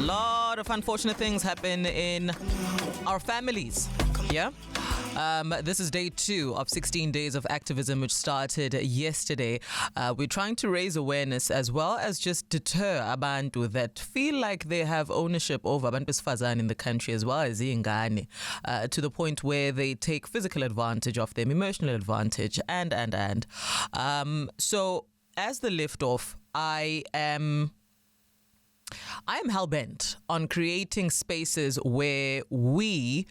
lot of unfortunate things happen in our families. Yeah. This is day 2 of 16 days of activism, which started yesterday. We're trying to raise awareness as well as just deter abantu that feel like they have ownership over abantu besifazane in the country as well as ingane, to the point where they take physical advantage of them, emotional advantage, and. So as the lift-off, I am hell-bent on creating spaces where we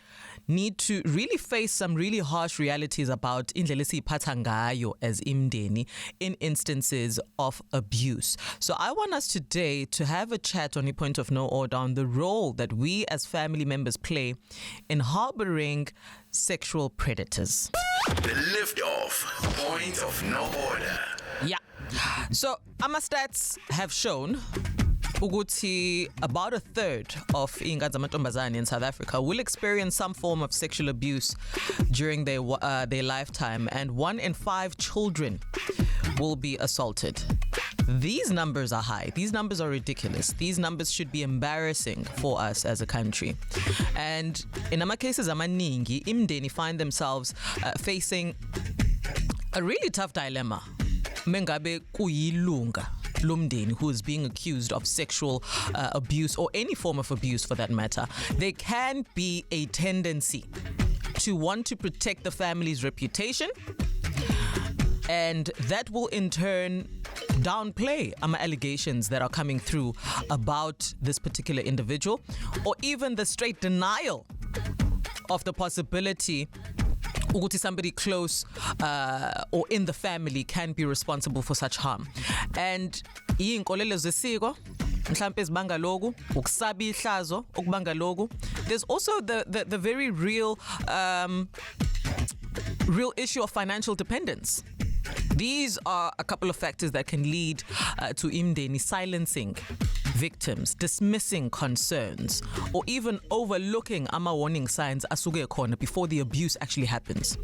need to really face some really harsh realities about indlela esiyiphatha ngayo as imndeni in instances of abuse. So I want us today to have a chat on a point of no order on the role that we as family members play in harboring sexual predators. The lift-off, point of no order. Yeah. So our stats have shown ukuthi about a third of ingane zamantombazane in South Africa will experience some form of sexual abuse during their lifetime, and 1 in 5 children will be assaulted. These numbers are high. These numbers are ridiculous. These numbers should be embarrassing for us as a country. And in ama cases amaningi, imndeni find themselves facing a really tough dilemma. Mengabe kuyilunga lumdeni who is being accused of sexual abuse or any form of abuse for that matter. There can be a tendency to want to protect the family's reputation, and that will in turn downplay allegations that are coming through about this particular individual, or even the straight denial of the possibility ukuthi somebody close or in the family can be responsible for such harm. And iy'nkolelo zesiko mhlampe ezibanga loku, ukusaba ihlazo okubanga loku. There's also the very real issue of financial dependence. These are a couple of factors that can lead to imndeni silencing victims, dismissing concerns, or even overlooking warning signs asuke khona before the abuse actually happens.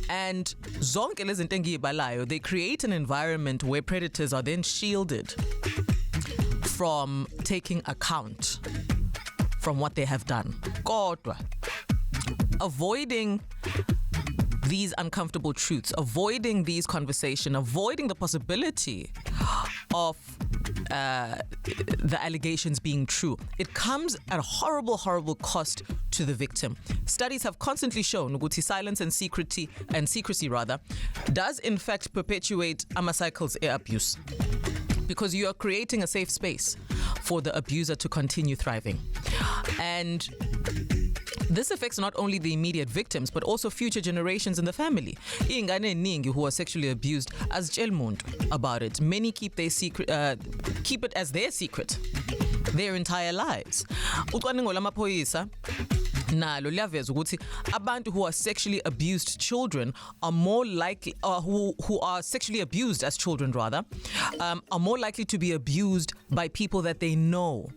And zonke lezi zinto engiyibalayo, they create an environment where predators are then shielded from taking account from what they have done. Kodwa, avoiding these uncomfortable truths, avoiding these conversations, avoiding the possibility of the allegations being true, it comes at a horrible, horrible cost to the victim. Studies have constantly shown ukuthi silence and secrecy does in fact perpetuate cycles of abuse, because you are creating a safe space for the abuser to continue thriving. And this affects not only the immediate victims, but also future generations in the family. Ingane eningi who are sexually abused azitshela umuntu about it. Many keep their secret, keep it as their secret their entire lives. Ucwaningo lamaphoyisa nalo liyaveza ukuthi abantu who are sexually abused children are more likely, who are sexually abused as children rather, are more likely to be abused by people that they know.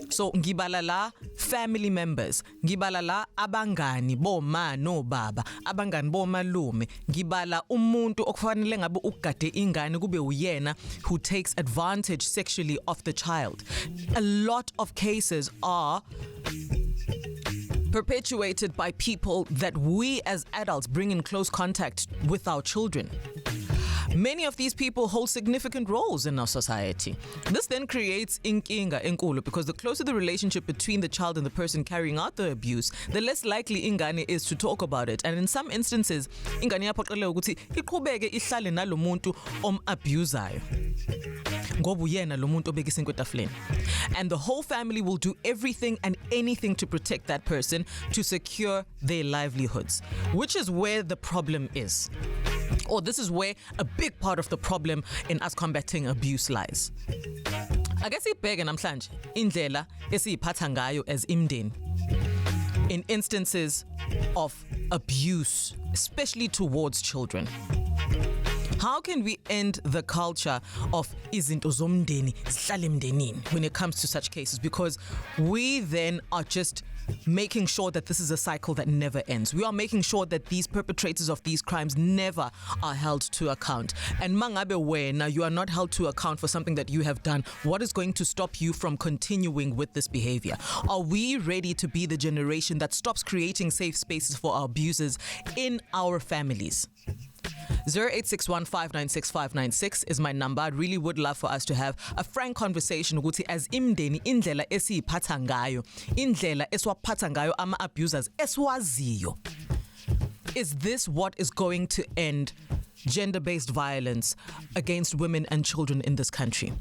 So ngibala la family members, ngibala la abangani boma no baba, abangani bomalume, ngibala umuntu okufanele ngabe ukugade ingane kube uyena who takes advantage sexually of the child. A lot of cases are perpetuated by people that we as adults bring in close contact with our children. Many of these people hold significant roles in our society. This then creates inkinga enkulu, because the closer the relationship between the child and the person carrying out the abuse, the less likely ingane is to talk about it. And in some instances, ingane iyaphoqeleka ukuthi iqhubeke ihlale nalo muntu omabuzayo ngoba uyena lo muntu obekisa inkwe etafuleni. And the whole family will do everything and anything to protect that person, to secure their livelihoods, which is where the problem is. Or this is where a big part of the problem in us combating abuse lies. Ake sibheke namhlanje indlela esiyiphatha ngayo as imndeni in instances of abuse, especially towards children. How can we end the culture of izinto zomndeni zihlale emndenini when it comes to such cases? Because we then are just making sure that this is a cycle that never ends. We are making sure that these perpetrators of these crimes never are held to account. And mangabe wena, you are not held to account for something that you have done. What is going to stop you from continuing with this behavior? Are we ready to be the generation that stops creating safe spaces for our abusers in our families? 0861596596 is my number. I really would love for us to have a frank conversation ukuthi as imndeni indlela esiyiphatha ngayo, indlela eswaphatha ngayo ama abusers eswaziyo. Is this what is going to end gender-based violence against women and children in this country?